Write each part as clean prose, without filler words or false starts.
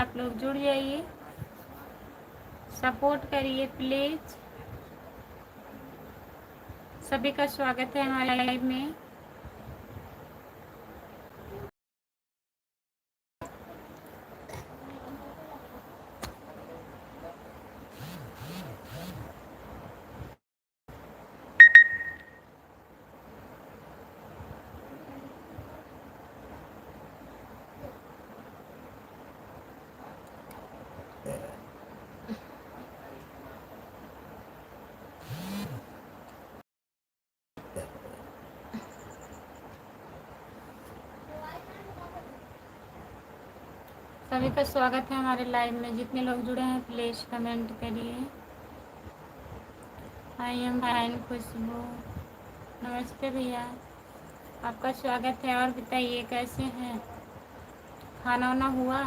आप लोग जुड़ जाइए, सपोर्ट करिए प्लीज। सभी का स्वागत है हमारे लाइव में। सभी का स्वागत है हमारे लाइव में। जितने लोग जुड़े हैं प्लीज कमेंट करिए। आई एम फाइन खुशबू। नमस्ते भैया, आपका स्वागत है। और बताइए कैसे हैं, खाना वाना हुआ?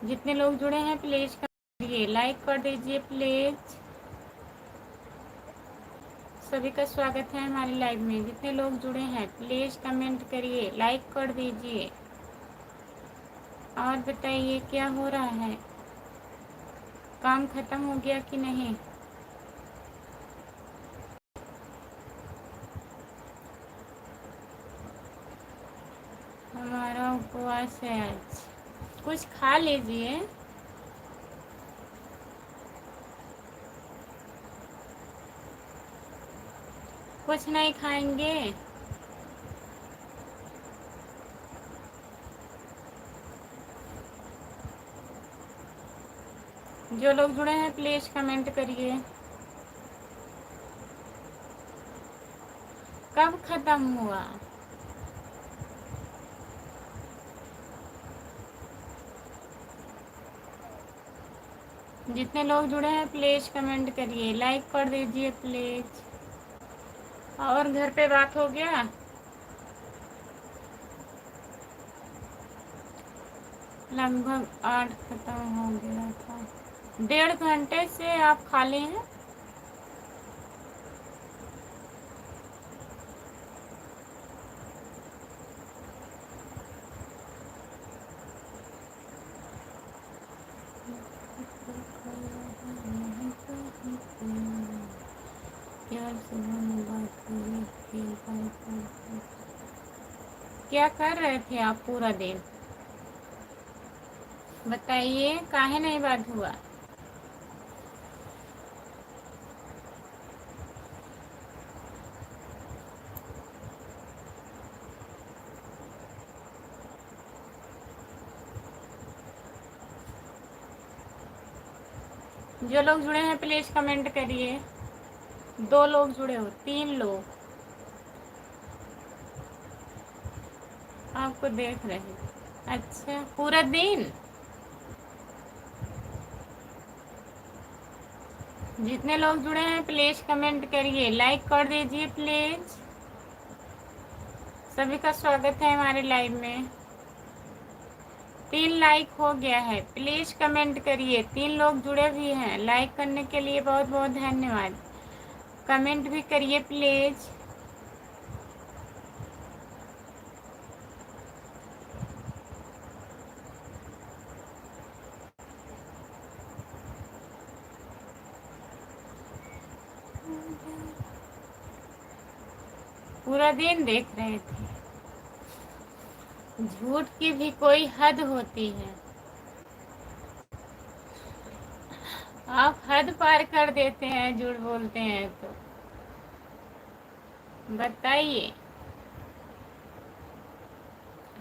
जितने लोग जुड़े हैं प्लीज करिए, लाइक कर दीजिए प्लीज। सभी का स्वागत है हमारे लाइव में। जितने लोग जुड़े हैं प्लीज कमेंट करिए, लाइक कर दीजिए। और बताइए क्या हो रहा है, काम खत्म हो गया कि नहीं? हमारा उपवास है आज। कुछ खा लीजिए। कुछ नहीं खाएंगे? जो लोग जुड़े हैं प्लीज कमेंट करिए। कब खत्म हुआ? जितने लोग जुड़े हैं प्लीज कमेंट करिए, लाइक कर दीजिए प्लीज। और घर पे बात हो गया? लगभग 8 खत्म हो गया था। 1.5 घंटे से आप खाली हैं? क्या कर रहे थे आप पूरा दिन? बताइए काहे नहीं बात हुआ? जो लोग जुड़े हैं प्लीज कमेंट करिए। 2 लोग जुड़े हो, 3 लोग आपको देख रहे हैं। अच्छा, पूरा दिन? जितने लोग जुड़े हैं प्लीज कमेंट करिए, लाइक कर दीजिए प्लीज। सभी का स्वागत है हमारे लाइव में। 3 लाइक हो गया है, प्लीज कमेंट करिए। 3 लोग जुड़े भी हैं, लाइक करने के लिए बहुत बहुत धन्यवाद। कमेंट भी करिए प्लीज। पूरा दिन देख रहे थे? झूठ की भी कोई हद होती है। आप हद पार कर देते हैं झूठ बोलते हैं तो। बताइए,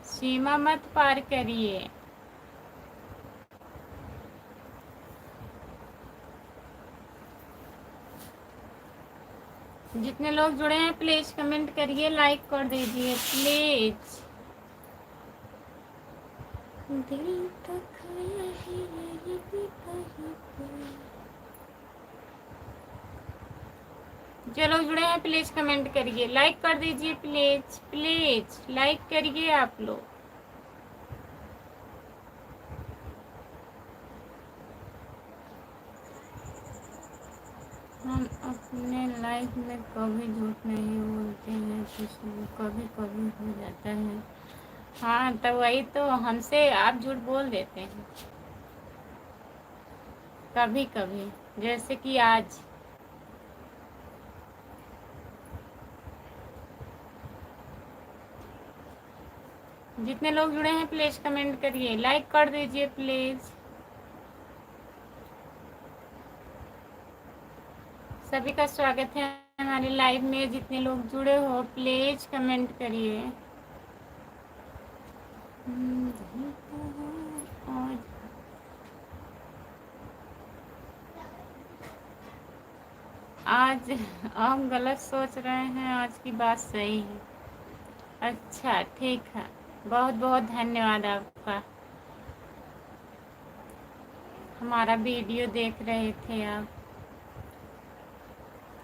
सीमा मत पार करिए। जितने लोग जुड़े हैं प्लीज कमेंट करिए, लाइक कर दीजिए प्लीज। दिल तो खोया है ये भी कहीं पे। जो लोग जुड़े हैं प्लीज कमेंट करिए, लाइक कर दीजिए प्लीज प्लीज। लाइक करिए आप लोग। हम अपने लाइफ में कभी झूठ नहीं बोलते हैं किसी को, कभी कभी हो जाता है। हाँ तो वही तो, हमसे आप झूठ बोल देते हैं कभी कभी, जैसे कि आज। जितने लोग जुड़े हैं प्लीज कमेंट करिए, लाइक कर दीजिए प्लीज। सभी का स्वागत है हमारे लाइव में। जितने लोग जुड़े हो प्लीज कमेंट करिए। आज आप गलत सोच रहे हैं, आज की बात सही है। अच्छा ठीक है, बहुत बहुत धन्यवाद आपका। हमारा वीडियो देख रहे थे आप।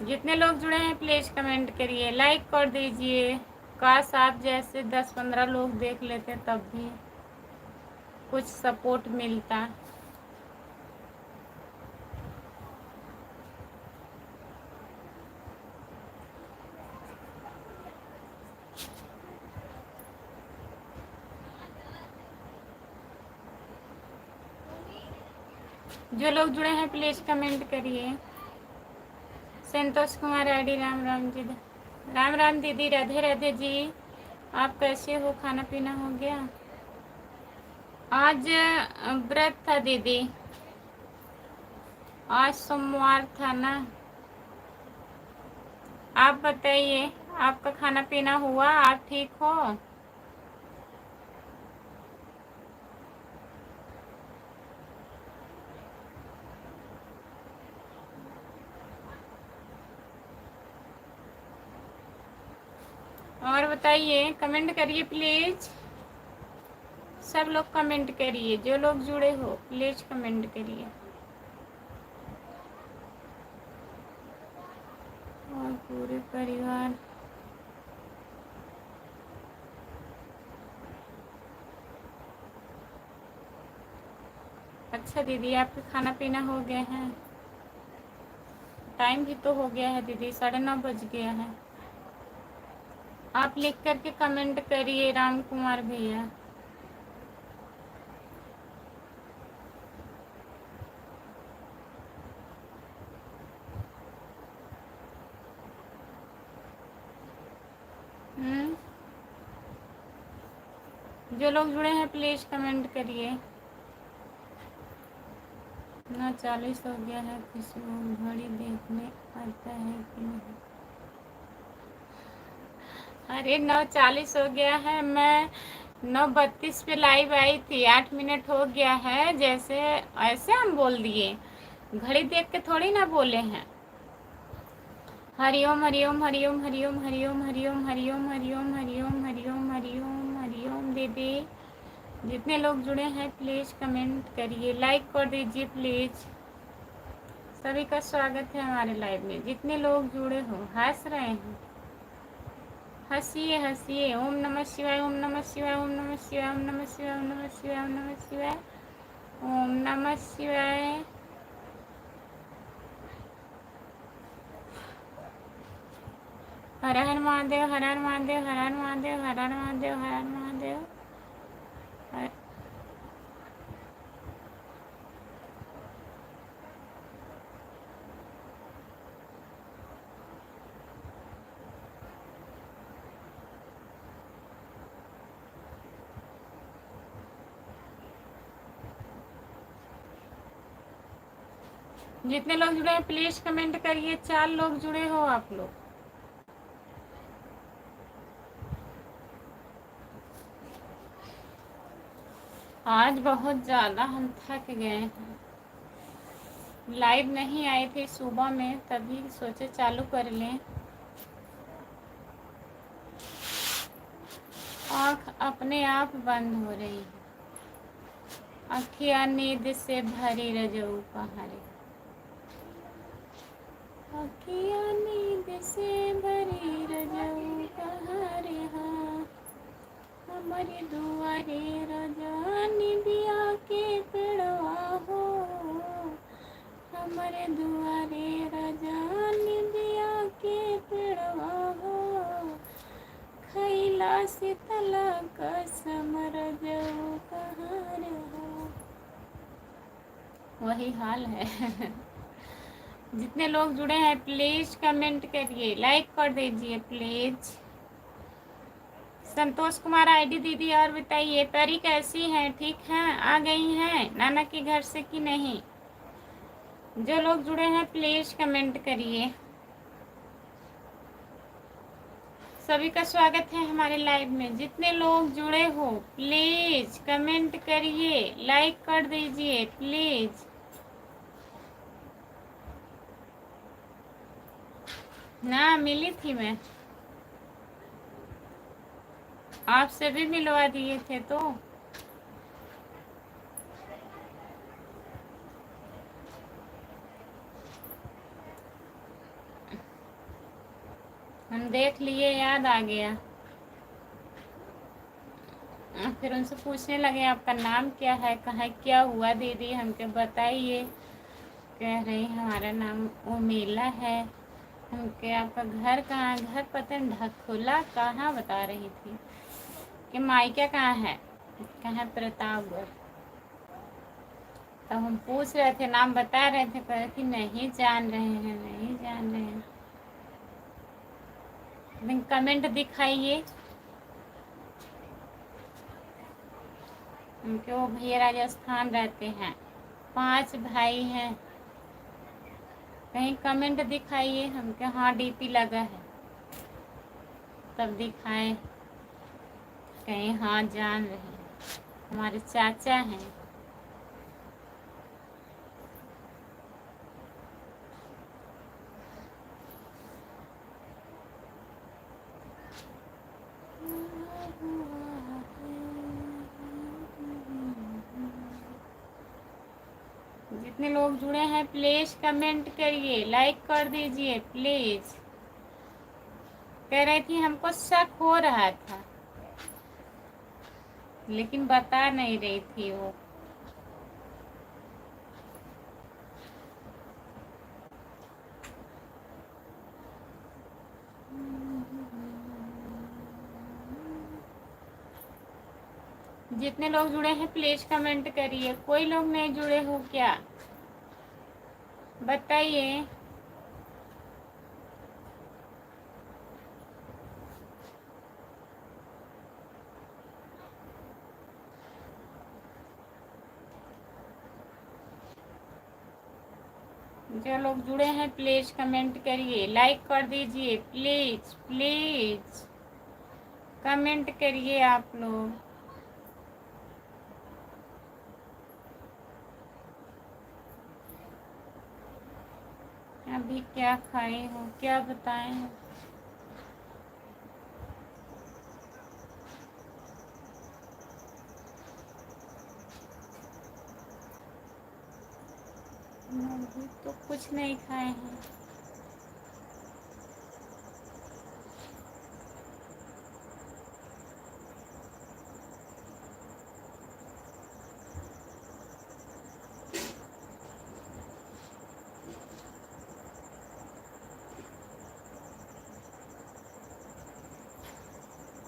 जितने लोग जुड़े हैं प्लीज कमेंट करिए, लाइक कर दीजिए। काश आप जैसे 10-15 लोग देख लेते तब भी कुछ सपोर्ट मिलता। जो लोग जुड़े हैं प्लीज कमेंट करिए। संतोष कुमार आईडी, राम राम जी। राम राम दीदी, राधे राधे जी। आप कैसे हो, खाना पीना हो गया? आज व्रत था दीदी, आज सोमवार था ना। आप बताइए, आपका खाना पीना हुआ? आप ठीक हो? और बताइए, कमेंट करिए प्लीज। सब लोग कमेंट करिए, जो लोग जुड़े हो प्लीज कमेंट करिए। और पूरे परिवार। अच्छा दीदी, आपका खाना पीना हो गया है? टाइम भी तो हो गया है दीदी, 9:30 बज गया है। आप लिख करके कमेंट करिए राम कुमार भैया। जो लोग जुड़े हैं प्लीज कमेंट करिए। 9:40 हो गया है, किसी को घड़ी देखने आता है कि नहीं? अरे 9:40 हो गया है, मैं 9:32 पे लाइव आई थी। 8 मिनट हो गया है, जैसे ऐसे हम बोल दिए, घड़ी देख के थोड़ी ना बोले हैं। हरिओम हरिओम हरिओम हरिओम हरिओम हरिओम हरिओम हरिओम हरिओम हरिओम हरिओम हरिओम दीदी। जितने लोग जुड़े हैं प्लीज कमेंट करिए, लाइक कर दीजिए प्लीज। सभी का स्वागत है हमारे लाइव में। जितने लोग जुड़े हो, हंस रहे हैं, हंसिए हंसिए। ओम नमः शिवाय, ओम नमः शिवाय, ओम नमः शिवाय, ओम नमः शिवाय, ओम नमः शिवाय, ओम नमः शिवाय, ओम नमः शिवाय। हर हर महादेव, हर हर महादेव, हर हर महादेव, हर हर महादेव, हर हर महादेव। जितने लोग जुड़े हैं प्लीज कमेंट करिए। 4 लोग जुड़े हो आप लोग। आज बहुत ज़्यादा हम थक गए हैं। लाइव नहीं आए थे सुबह में, तभी सोचे चालू कर लें। आँख अपने आप बंद हो रही है, अखियाँ नींद से भरी रजऊ पहाड़ी। अखियाँ नींद से भरी रजऊ पहाड़ी। हाँ हमारी दुआरे रजा निबिया के पेड़वा हो, हमरे दुआरे राजा निंदिया के पेड़वा हो, खैला से तला कसमर जाऊ कहाँ रहो। वही हाल है। जितने लोग जुड़े हैं प्लीज कमेंट करिए, लाइक कर दीजिए प्लीज। संतोष कुमार आईडी दीदी, और बताइए परी कैसी हैं, ठीक हैं, आ गई हैं नाना के घर से कि नहीं। जो लोग जुड़े हैं प्लीज कमेंट करिए। सभी का स्वागत है हमारे लाइव में। जितने लोग जुड़े हो प्लीज कमेंट करिए, लाइक कर दीजिए प्लीज। ना मिली थी मैं, आपसे भी मिलवा दिए थे तो। हम देख लिए, याद आ गया। फिर उनसे पूछने लगे आपका नाम क्या है, कहाँ क्या हुआ दीदी हमके बताइए। कह रही हमारा नाम उर्मिला है। हमके आपका घर कहाँ, घर पता ढकोला कहाँ बता रही थी कि मायका कहाँ है, कहाँ प्रतापगढ़। तो हम पूछ रहे थे, नाम बता रहे थे, कह कि नहीं जान रहे हैं, नहीं जान रहे हैं। लेकिन कमेंट दिखाइए। उनके वो भैया राजस्थान रहते हैं, 5 भाई हैं। कहीं कमेंट दिखाइए हमके। हाँ डीपी लगा है, तब दिखाएं कहीं। हाँ जान रहे हैं, हमारे चाचा हैं। जितने लोग जुड़े हैं प्लीज कमेंट करिए, लाइक कर दीजिए प्लीज। कह रही थी हमको शक हो रहा था, लेकिन बता नहीं रही थी वो। जितने लोग जुड़े हैं प्लीज कमेंट करिए। कोई लोग नहीं जुड़े हो क्या, बताइए। जो लोग जुड़े हैं प्लीज कमेंट करिए, लाइक कर दीजिए प्लीज प्लीज। कमेंट करिए आप लोग। अभी क्या खाए हो, क्या बताएं। अभी तो कुछ नहीं खाए हैं।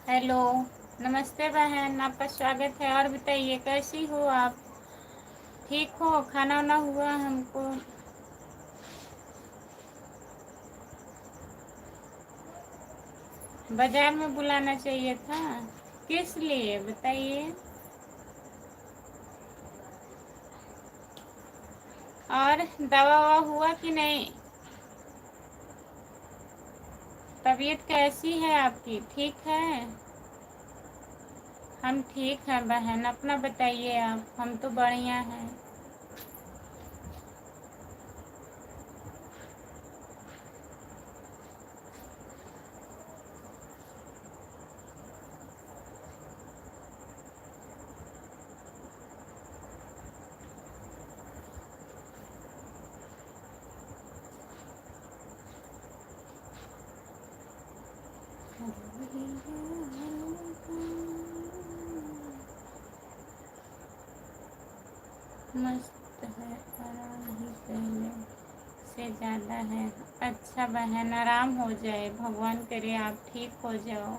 हेलो, नमस्ते बहन, आपका स्वागत है। और बताइए कैसी हो आप, ठीक हो, खाना वाना हुआ हमको। बाजार में बुलाना चाहिए था, किस लिए बताइए। और दवा ववा हुआ कि नहीं, तबीयत कैसी है आपकी, ठीक है। हम ठीक हैं बहन, अपना बताइए आप। हम तो बढ़िया हैं। मस्त है, आराम ही पहले से ज़्यादा है। अच्छा बहन, आराम हो जाए, भगवान करे आप ठीक हो जाओ।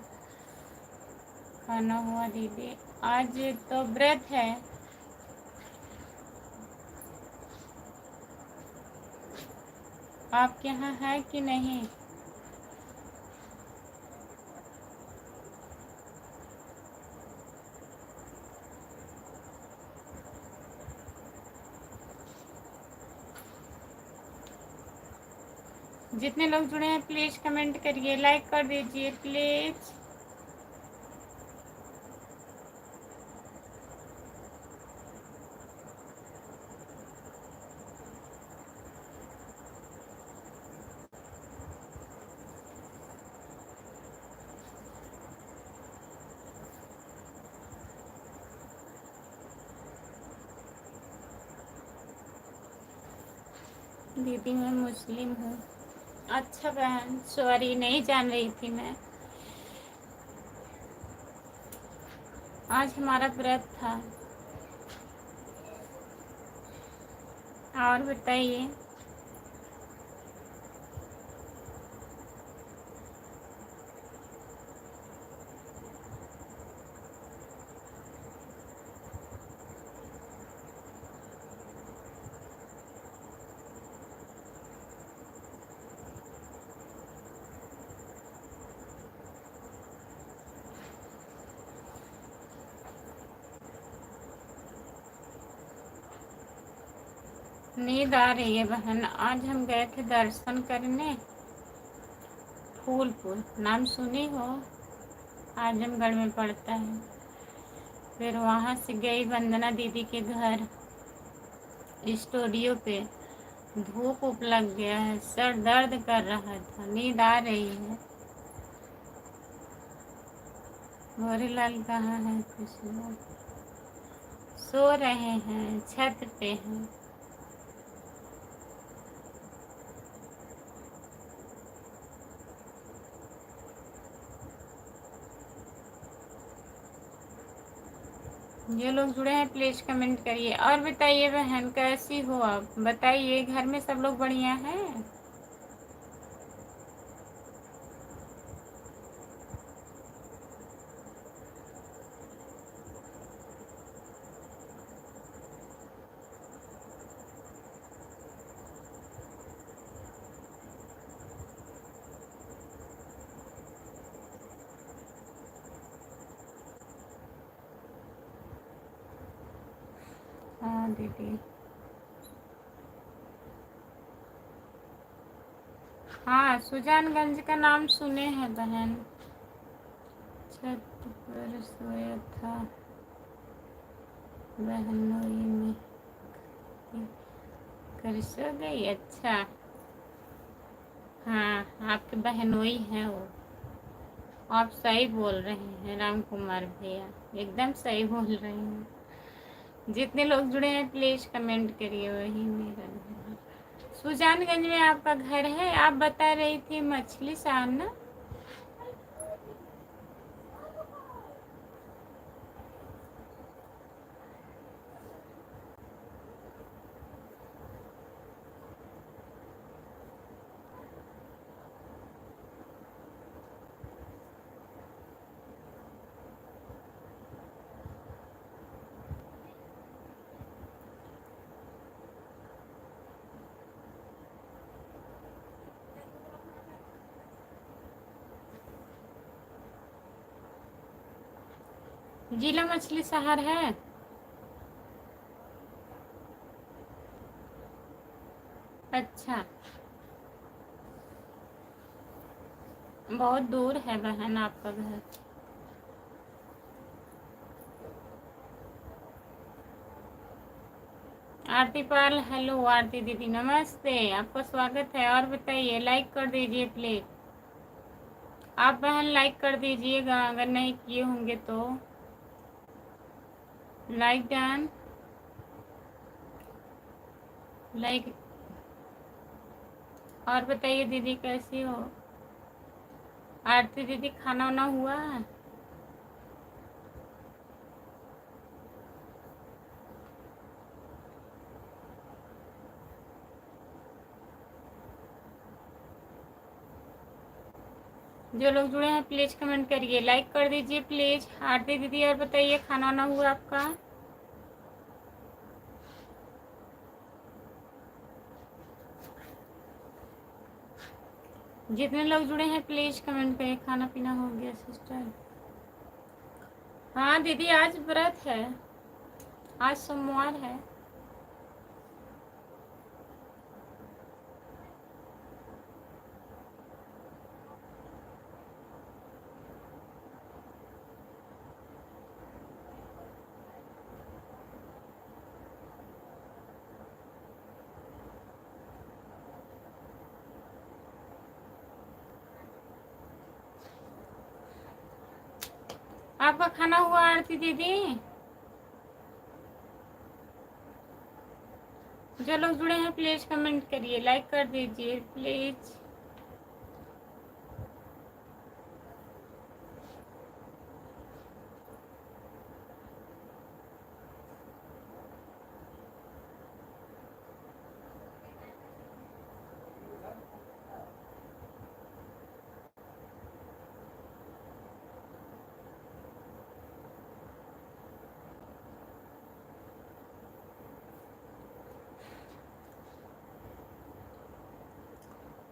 खाना हुआ दीदी? आज तो व्रत है। आपके यहाँ है कि नहीं? जितने लोग जुड़े हैं प्लीज़ कमेंट करिए, लाइक कर दीजिए प्लीज़। दीदी मैं मुस्लिम हूँ। अच्छा बहन, सॉरी, नहीं जान रही थी मैं। आज हमारा व्रत था। और बताइए। नींद आ रही है बहन। आज हम गए थे दर्शन करने, फूलपुर, नाम सुनी हो? आजमगढ़ में पड़ता है। फिर वहाँ से गई वंदना दीदी के घर, स्टूडियो पे। धूप उप लग गया है, सर दर्द कर रहा था, नींद आ रही है। गोरीलाल कहाँ है? कुछ लोग सो रहे हैं, छत पे हैं। ये लोग जुड़े हैं प्लीज कमेंट करिए। और बताइए बहन, कैसी हो आप? बताइए, घर में सब लोग बढ़िया हैं? हाँ दीदी। हाँ, सुजानगंज का नाम सुने हैं बहन। छत पर सोया था बहनोई में, कर सो गई? अच्छा। हाँ, आपके बहनोई हैं वो। आप सही बोल रहे हैं राम कुमार भैया, एकदम सही बोल रहे हैं। जितने लोग जुड़े हैं प्लीज कमेंट करिए। वही मेरा घर है। सुजानगंज में आपका घर है? आप बता रही थी मछली शहर ना? जिला मछली शहर है। अच्छा, बहुत दूर है बहन आपका घर। आरती पाल, हेलो आरती दीदी, नमस्ते, आपका स्वागत है। और बताइए, लाइक कर दीजिए प्लीज। आप बहन लाइक कर दीजिएगा अगर नहीं किए होंगे तो। Like done, like. और बताइए दीदी, कैसी हो? आरती दीदी, खाना वाना हुआ? जो लोग जुड़े हैं प्लीज कमेंट करिए, लाइक कर दीजिए प्लीज। आरती दीदी और बताइए खाना वाना हुआ आपका? जितने लोग जुड़े हैं प्लीज कमेंट करिए। खाना पीना हो गया सिस्टर? हाँ दीदी आज व्रत है, आज सोमवार है। आपका खाना हुआ आरती दीदी? जो लोग जुड़े हैं प्लीज कमेंट करिए, लाइक कर दीजिए प्लीज।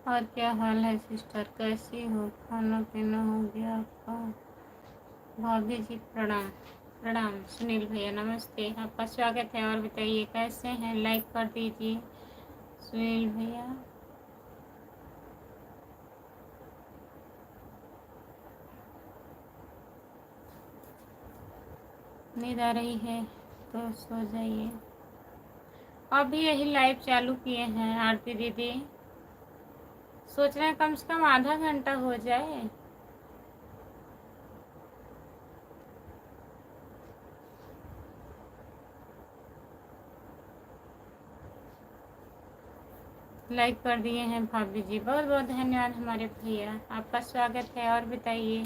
और क्या हाल है सिस्टर, कैसी हो? खाना पीना हो गया आपका? भाभी जी प्रणाम। प्रणाम। सुनील भैया नमस्ते, आपका स्वागत है। और बताइए कैसे हैं? लाइक कर दीजिए सुनील भैया। नींद आ रही है तो सो जाइए। अभी यही लाइव चालू किए हैं आरती दीदी, सोच रहे हैं कम से कम आधा घंटा हो जाए। लाइक कर दिए हैं भाभी जी, बहुत बहुत धन्यवाद हमारे भैया, आपका स्वागत है। और बताइए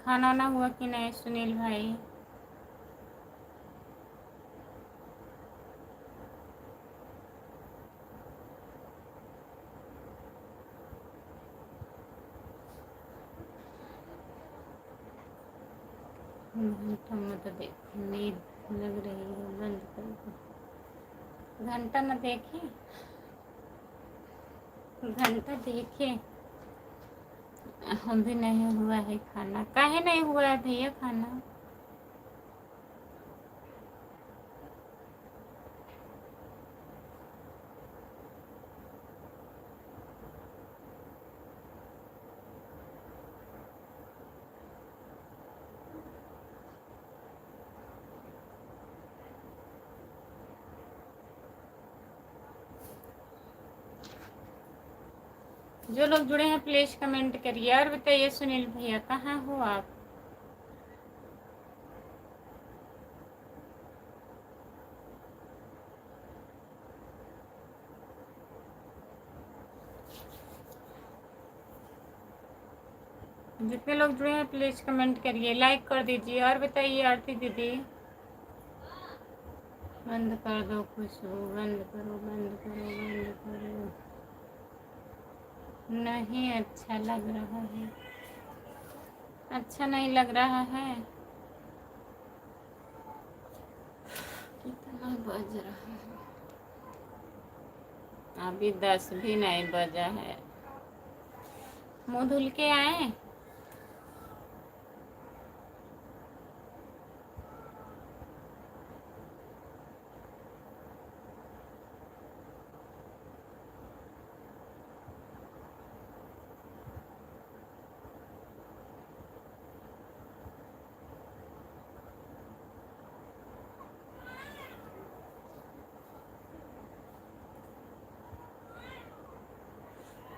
खाना वाना हुआ कि नहीं सुनील भाई? घंटा मत देखो, नींद लग रही है, बंद कर दो। घंटा न देखे, घंटा देखे। अभी नहीं हुआ है खाना। काहे नहीं हुआ है भैया खाना? जो लोग जुड़े हैं प्लीज कमेंट करिए। और बताइए सुनील भैया कहाँ हो आप? जितने लोग जुड़े हैं प्लीज कमेंट करिए, लाइक कर दीजिए। और बताइए आरती दीदी। बंद कर दो खुशबू, बंद करो बंद करो बंद करो। नहीं अच्छा लग रहा है, अच्छा नहीं लग रहा है। कितना बज रहा है? अभी 10 भी नहीं बजा है। मुँह धुल के आए?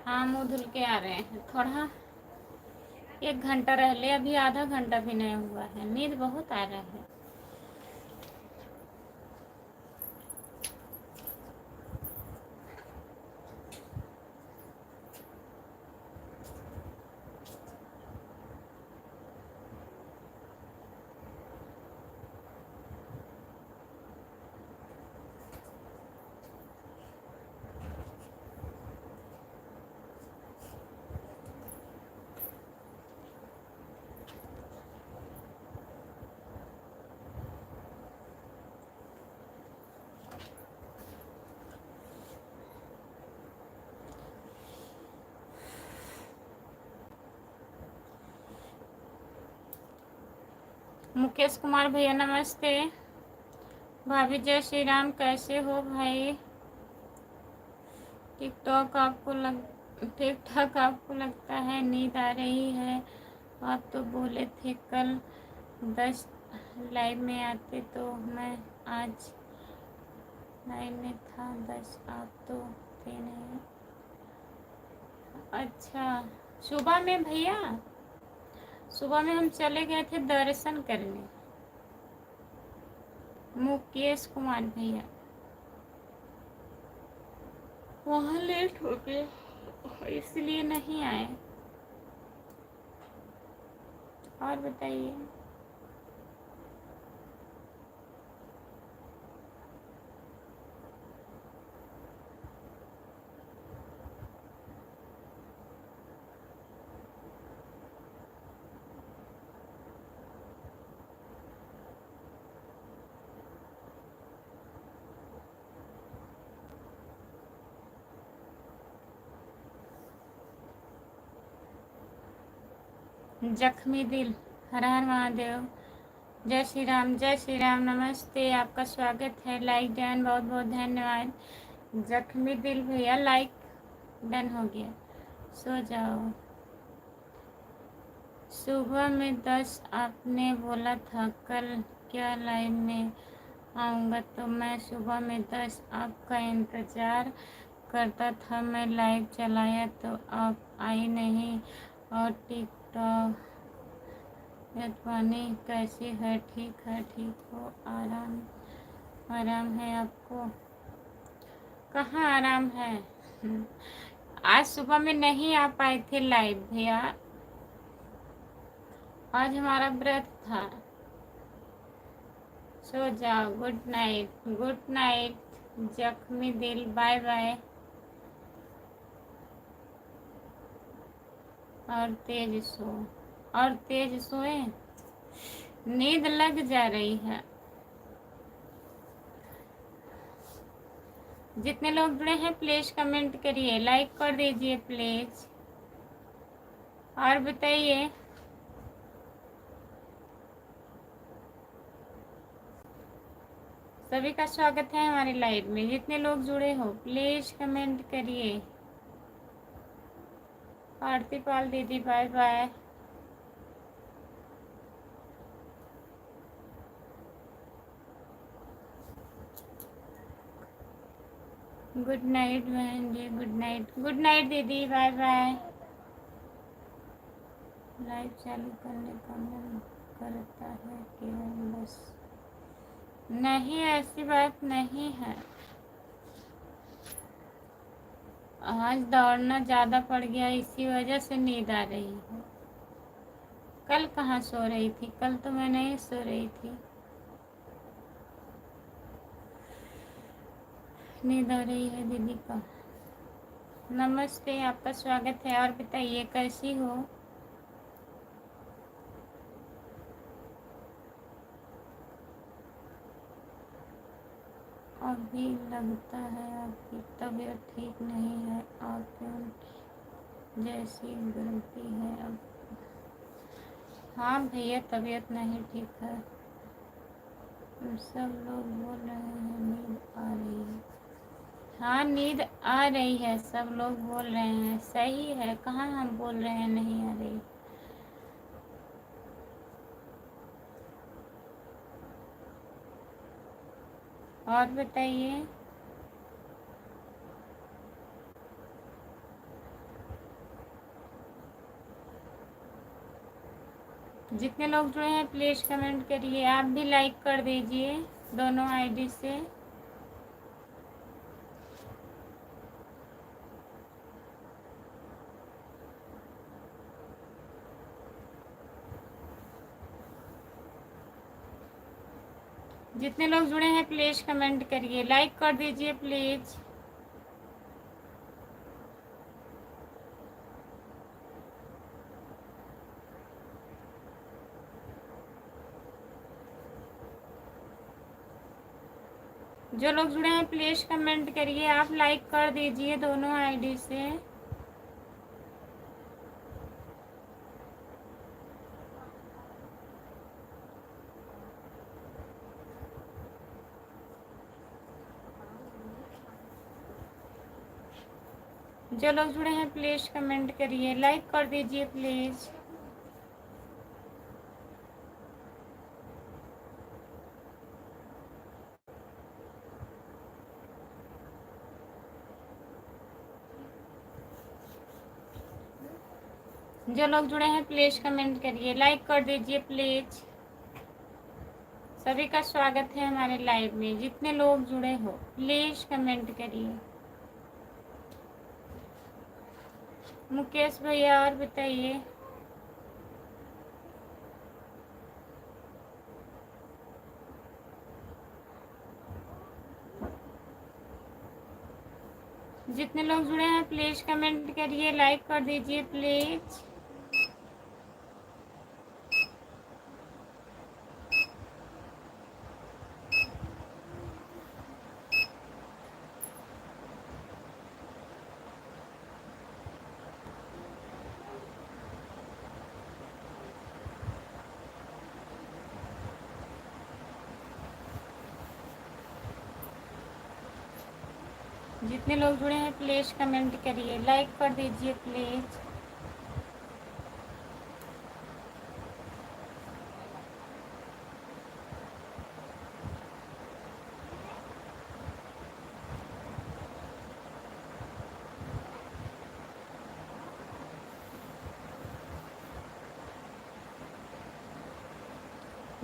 हाँ मुँह धुल के आ रहे हैं। थोड़ा 1 घंटा रह ले, अभी आधा घंटा भी नहीं हुआ है। नींद बहुत आ रहा है। मुकेश कुमार भैया नमस्ते। भाभी जय श्री राम, कैसे हो भाई? ठीक ठाक आपको लगता है नींद आ रही है? आप तो बोले थे कल 10 लाइव में आते, तो मैं आज लाइव में था 10, आप तो थे नहीं। अच्छा, सुबह में भैया, सुबह में हम चले गए थे दर्शन करने। मुकेश कुमार भैया, वहाँ लेट हो गया इसलिए नहीं आए। और बताइए। जख्मी दिल, हर हर महादेव। जय श्री राम, जय श्री राम, नमस्ते, आपका स्वागत है। लाइक डन, बहुत बहुत धन्यवाद। जख्मी दिल भैया, लाइक डन हो गया, सो जाओ। सुबह में 10 आपने बोला था, कल क्या लाइव में आऊँगा, तो मैं सुबह में 10 आपका इंतज़ार करता था। मैं लाइव चलाया तो आप आई नहीं। और टिकटॉक यतवानी कैसी है? ठीक है, ठीक हो? आराम आराम है आपको? कहाँ आराम है? आज सुबह में नहीं आ पाए थे लाइव भैया, आज हमारा व्रत था। सो जाओ, गुड नाइट, गुड नाइट जख्मी दिल, बाय बाय। और तेज सो, और तेज सोए, नींद लग जा रही है। जितने लोग जुड़े हैं प्लीज कमेंट करिए, लाइक कर दीजिए प्लीज। और बताइए। सभी का स्वागत है हमारे लाइव में। जितने लोग जुड़े हो प्लीज कमेंट करिए। आरती पाल दीदी, बाय बाय। गुड नाइट बहन जी, गुड नाइट, गुड नाइट दीदी, बाय बाय। लाइव चालू करने का मन करता है केवल बस। नहीं, ऐसी बात नहीं है। आज दौड़ना ज़्यादा पड़ गया, इसी वजह से नींद आ रही है। कल कहाँ सो रही थी? कल तो मैं नहीं सो रही थी। नींद आ रही है दीदी का। नमस्ते, आपका स्वागत है। और बताइए कैसी हो? अभी लगता है आपकी तबीयत ठीक नहीं है, आप क्यों जैसी गलती है अब? हाँ भैया, तबीयत नहीं ठीक है। सब लोग बोल रहे हैं नींद आ रही है। हाँ, नींद आ रही है, सब लोग बोल रहे हैं। सही है, कहाँ हम बोल रहे हैं नहीं आ रही। और बताइए। जितने लोग जुड़े हैं प्लीज कमेंट करिए। आप भी लाइक कर दीजिए दोनों आईडी से। जितने लोग जुड़े हैं प्लीज कमेंट करिए, लाइक कर दीजिए प्लीज। जो लोग जुड़े हैं प्लीज कमेंट करिए। आप लाइक कर दीजिए दोनों आईडी से। जो लोग जुड़े हैं प्लीज़ कमेंट करिए, लाइक कर दीजिए प्लीज़। जो लोग जुड़े हैं प्लीज़ कमेंट करिए, लाइक कर दीजिए प्लीज़। सभी का स्वागत है हमारे लाइव में। जितने लोग जुड़े हो प्लीज़ कमेंट करिए। मुकेश भैया और बताइए। जितने लोग जुड़े हैं प्लीज़ कमेंट करिए, लाइक कर दीजिए प्लीज़। जितने लोग जुड़े हैं प्लीज़ कमेंट करिए, लाइक कर दीजिए प्लीज़।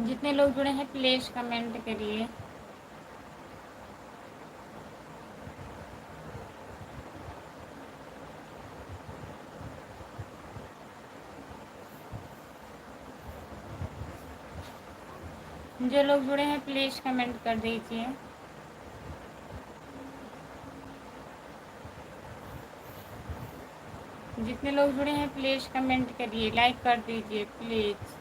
जितने लोग जुड़े हैं प्लीज़ कमेंट करिए। जो लोग जुड़े हैं प्लीज़ कमेंट कर दीजिए। जितने लोग जुड़े हैं प्लीज़ कमेंट करिए, लाइक कर दीजिए प्लीज़।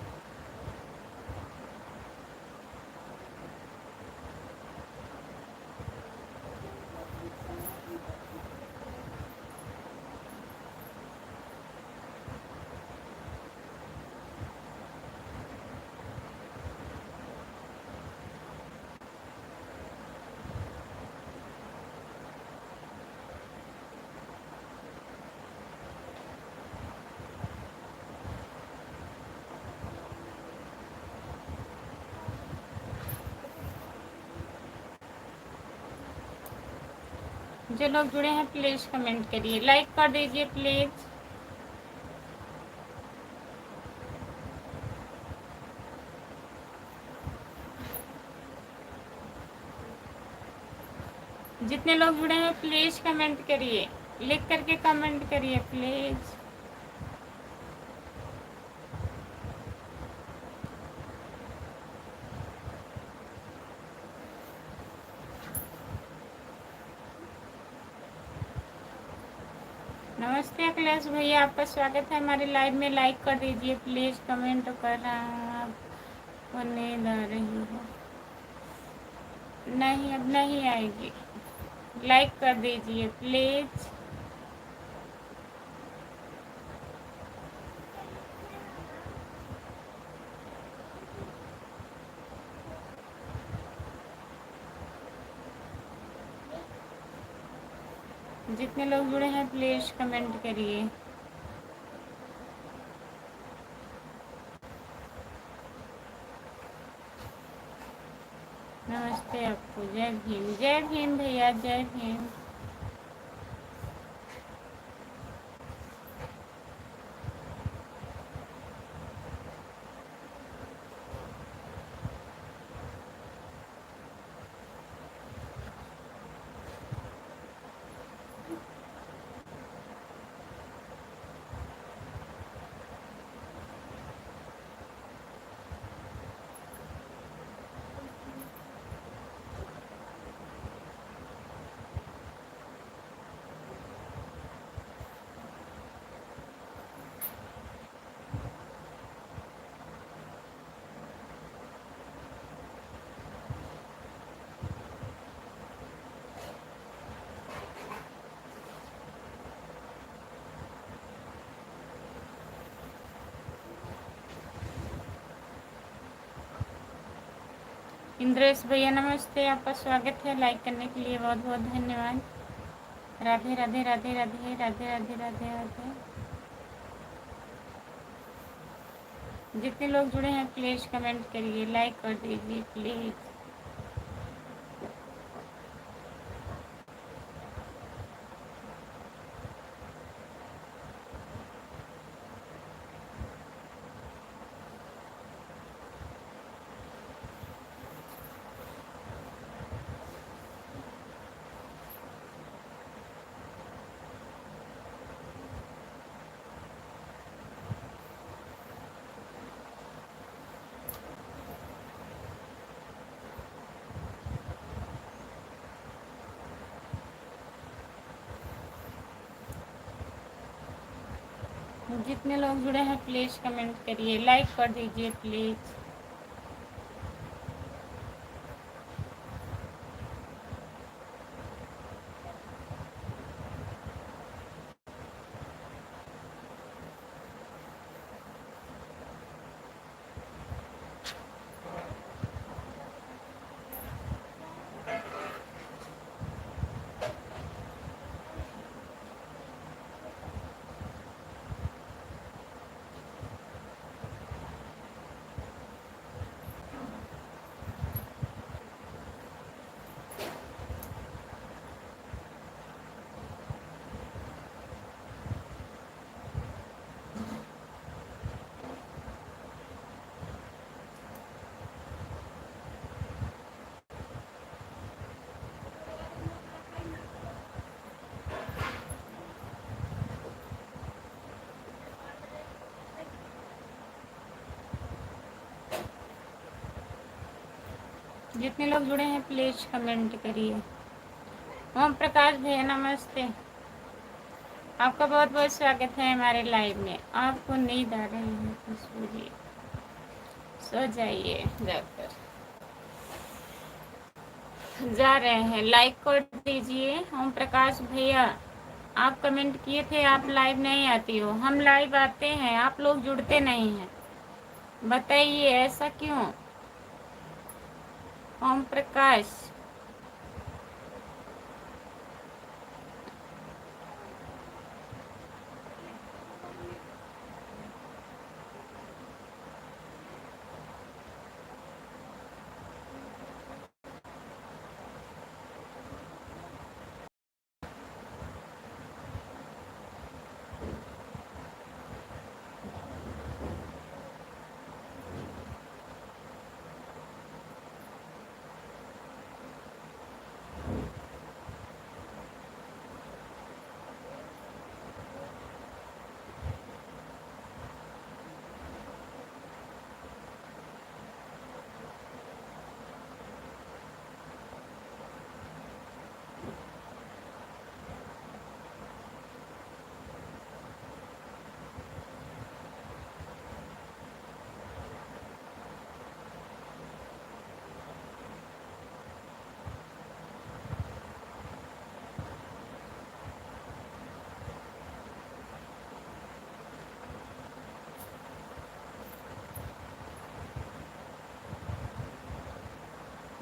जो लोग जुड़े हैं प्लीज़ कमेंट करिए, लाइक कर दीजिए प्लीज़। जितने लोग जुड़े हैं प्लीज़ कमेंट करिए, लिख करके कमेंट करिए प्लीज़। नमस्ते अखिलेश भैया, आपका स्वागत है हमारे लाइव में। लाइक कर दीजिए प्लीज़। कमेंट कर रहा हूँ, आपको नींद आ रही है? नहीं, अब नहीं आएगी। लाइक कर दीजिए प्लीज़। जितने लोग जुड़े हैं प्लीज़ कमेंट करिए। नमस्ते आपको। जय भीम। जय भीम भैया, जय भीम। इंद्रेश भैया नमस्ते, आपका स्वागत है। लाइक करने के लिए बहुत बहुत धन्यवाद। राधे राधे राधे राधे राधे राधे राधे राधे। जितने लोग जुड़े हैं प्लीज़ कमेंट करिए, लाइक कर दीजिए प्लीज़। जितने लोग जुड़े हैं प्लीज़ कमेंट करिए, लाइक कर दीजिए प्लीज़। जितने लोग जुड़े हैं प्लीज़ कमेंट करिए। ओम प्रकाश भैया नमस्ते, आपका बहुत बहुत स्वागत है हमारे लाइव में। आपको नींद आ रही है तो सोइए, सो जाइए जाकर। जा रहे हैं, लाइक कर दीजिए। ओम प्रकाश भैया आप कमेंट किए थे आप लाइव नहीं आती हो। हम लाइव आते हैं, आप लोग जुड़ते नहीं हैं, बताइए ऐसा क्यों। ओम प्रकाश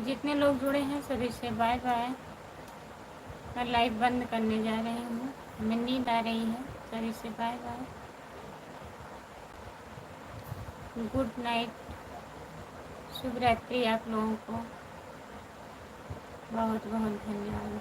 जितने लोग जुड़े हैं सभी से बाय बाय। मैं लाइव बंद करने जा रही हूँ, हमें नींद आ रही है। सभी से बाय बाय, गुड नाइट, शुभ रात्रि। आप लोगों को बहुत बहुत धन्यवाद।